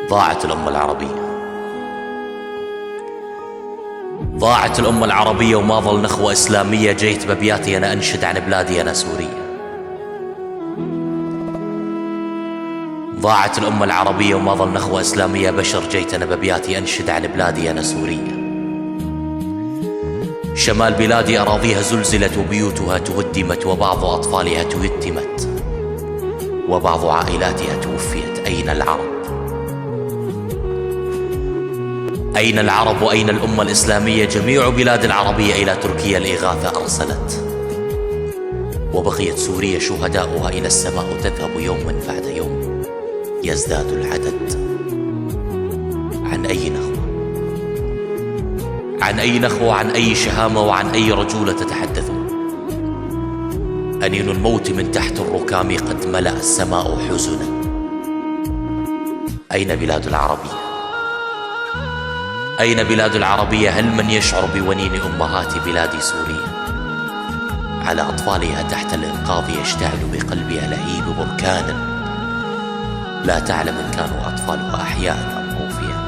ضاعت الأمة العربية. ضاعت الأمة العربية وما ظل نخوة إسلامية. جيت بأبياتي أنا أنشد عن بلادي أنا سورية. ضاعت الأمة العربية وما ظل نخوة إسلامية. بشر جيت أنا بأبياتي أنشد عن بلادي أنا سورية. شمال بلادي أراضيها زلزلت وبيوتها تهدمت وبعض أطفالها تيتمت وبعض عائلاتها توفيت. أين العرب؟ أين العرب وأين الأمة الإسلامية؟ جميع بلاد العربية إلى تركيا الإغاثة أرسلت، وبقيت سوريا شهداؤها إلى السماء تذهب يوما بعد يوم يزداد العدد. عن أي نخوة؟ عن أي نخوة؟ عن أي شهامة وعن أي رجولة تتحدثون؟ أنين الموت من تحت الركام قد ملأ السماء حزنا. أين بلاد العربية؟ أين بلاد العربية؟ هل من يشعر بونين أمهات بلاد سوريا على أطفالها تحت الإنقاذ يشتعل بقلبها لهيب بركان لا تعلم إن كانوا أطفالها أحياء أم موفيا؟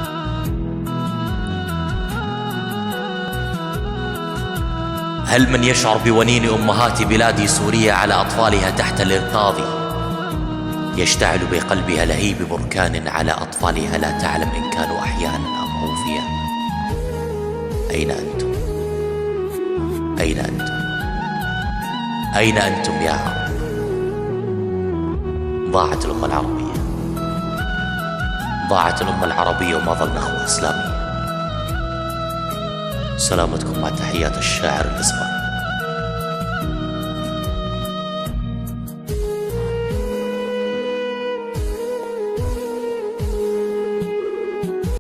هل من يشعر بونين أمهات بلاد سوريا على أطفالها تحت الإنقاذ يشتعل بقلبها لهيب بركان على أطفالها لا تعلم إن كانوا أحياء أم موفيا؟ أين أنتم؟ أين أنتم؟ أين أنتم يا عرب؟ ضاعت الأمة العربية. ضاعت الأمة العربية وما ظل نخوة إسلامية. سلامتكم مع تحيات الشاعر الأصغر.